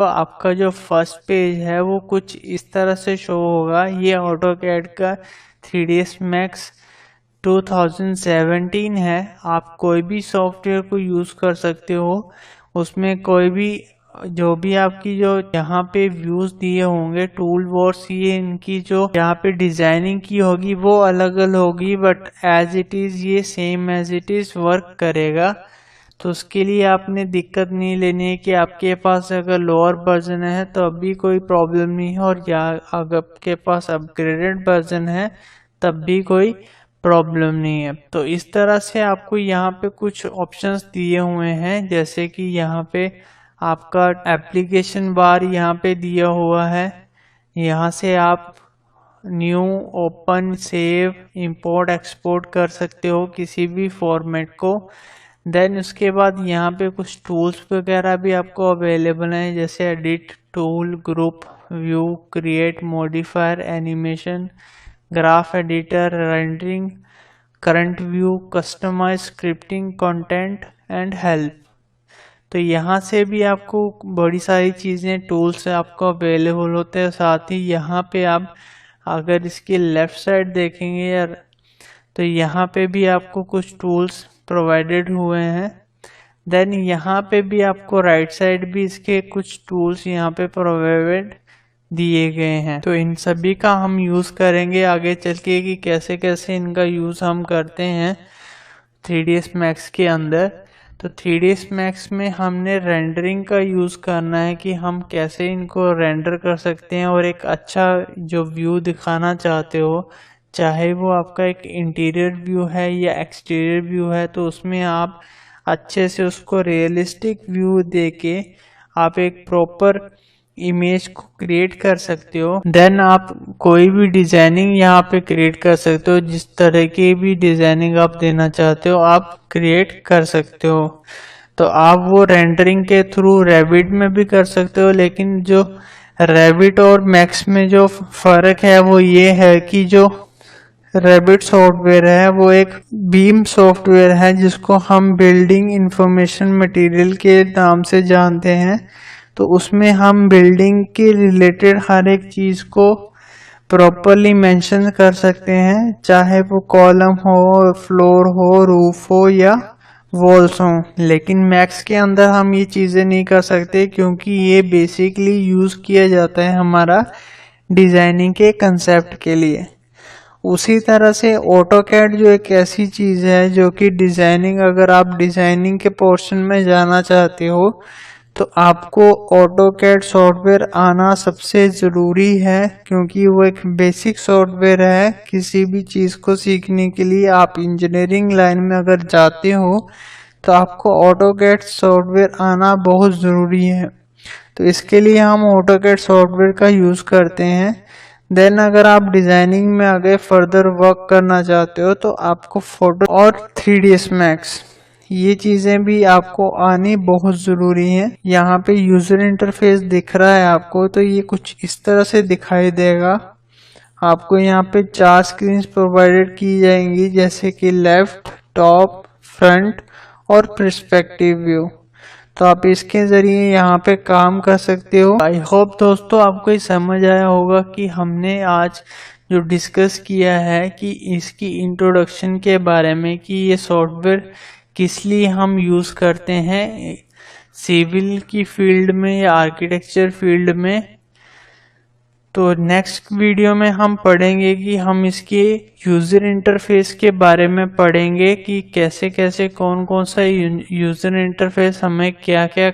तो आपका जो फर्स्ट पेज है वो कुछ इस तरह से शो होगा। ये ऑटोकैड का 3ds Max 2017 है। आप कोई भी सॉफ्टवेयर को यूज़ कर सकते हो, उसमें कोई भी जो भी आपकी जो यहाँ पे व्यूज़ दिए होंगे टूल बॉक्स, ये इनकी जो यहाँ पे डिज़ाइनिंग की होगी वो अलग अलग होगी, बट एज इट इज़ ये same as it is work करेगा। तो उसके लिए आपने दिक्कत नहीं लेनी है कि आपके पास अगर लोअर वर्जन है तो अभी कोई प्रॉब्लम नहीं है, और या अगर आपके पास अपग्रेडेड वर्जन है तब भी कोई प्रॉब्लम नहीं है। तो इस तरह से आपको यहाँ पे कुछ ऑप्शंस दिए हुए हैं, जैसे कि यहाँ पे आपका एप्लीकेशन बार यहाँ पे दिया हुआ है। यहाँ से आप new, open, save, import, export कर सकते हो किसी भी फॉर्मेट को। देन उसके बाद यहाँ पे कुछ टूल्स वगैरह भी आपको अवेलेबल हैं, जैसे edit tool, group, view, create, modifier, animation, graph editor, rendering, current view, customize, scripting, content and help. तो यहाँ से भी आपको बड़ी सारी चीज़ें, टूल्स आपको अवेलेबल होते हैं। साथ ही यहाँ पे आप अगर इसकी लेफ़्ट साइड देखेंगे यार, तो यहाँ पे भी आपको कुछ टूल्स प्रोवाइडेड हुए हैं। देन यहाँ पे भी आपको राइट साइड भी इसके कुछ टूल्स यहाँ पे प्रोवाइडेड दिए गए हैं। तो इन सभी का हम यूज़ करेंगे आगे चल के कि कैसे कैसे इनका यूज़ हम करते हैं 3ds Max के अंदर। तो 3ds Max में हमने रेंडरिंग का यूज़ करना है कि हम कैसे इनको रेंडर कर सकते हैं और एक अच्छा जो व्यू दिखाना चाहते हो, चाहे वो आपका एक इंटीरियर व्यू है या एक्सटीरियर व्यू है, तो उसमें आप अच्छे से उसको रियलिस्टिक व्यू देके आप एक प्रॉपर इमेज को क्रिएट कर सकते हो। देन आप कोई भी डिजाइनिंग यहाँ पे क्रिएट कर सकते हो, जिस तरह की भी डिजाइनिंग आप देना चाहते हो आप क्रिएट कर सकते हो। तो आप वो रेंडरिंग के थ्रू रैबिट में भी कर सकते हो, लेकिन जो रैबिट और मैक्स में जो फर्क है वो ये है कि जो रैबिट सॉफ्टवेयर है वो एक बीम सॉफ्टवेयर है, जिसको हम बिल्डिंग इंफॉर्मेशन मटेरियल के नाम से जानते हैं। तो उसमें हम बिल्डिंग के रिलेटेड हर एक चीज़ को प्रॉपरली मेंशन कर सकते हैं, चाहे वो कॉलम हो, फ्लोर हो, रूफ हो या वॉल्स हो। लेकिन मैक्स के अंदर हम ये चीज़ें नहीं कर सकते, क्योंकि ये बेसिकली यूज़ किया जाता है हमारा डिज़ाइनिंग के कंसेप्ट के लिए। उसी तरह से ऑटोकैड जो एक ऐसी चीज़ है जो कि डिज़ाइनिंग, अगर आप डिज़ाइनिंग के पोर्शन में जाना चाहते हो तो आपको ऑटोकैड सॉफ्टवेयर आना सबसे ज़रूरी है, क्योंकि वो एक बेसिक सॉफ्टवेयर है। किसी भी चीज़ को सीखने के लिए आप इंजीनियरिंग लाइन में अगर जाते हो तो आपको ऑटोकैड सॉफ्टवेयर आना बहुत ज़रूरी है। तो इसके लिए हम ऑटोकैड सॉफ्टवेयर का यूज़ करते हैं। देन अगर आप डिज़ाइनिंग में आगे फर्दर वर्क करना चाहते हो तो आपको फोटो और 3ds Max, ये चीज़ें भी आपको आनी बहुत ज़रूरी है। यहाँ पे यूज़र इंटरफेस दिख रहा है आपको, तो ये कुछ इस तरह से दिखाई देगा। आपको यहाँ पे 4 स्क्रीन्स प्रोवाइडेड की जाएंगी, जैसे कि लेफ़्ट, टॉप, फ्रंट और पर्सपेक्टिव व्यू। तो आप इसके ज़रिए यहाँ पे काम कर सकते हो। आई होप दोस्तों आपको ये समझ आया होगा कि हमने आज जो डिस्कस किया है कि इसकी इंट्रोडक्शन के बारे में, कि ये सॉफ्टवेयर किस लिए हम यूज़ करते हैं सिविल की फील्ड में या आर्किटेक्चर फील्ड में। तो नेक्स्ट वीडियो में हम पढ़ेंगे कि हम इसके यूज़र इंटरफेस के बारे में पढ़ेंगे कि कैसे कैसे कौन कौन सा यूज़र इंटरफेस हमें क्या क्या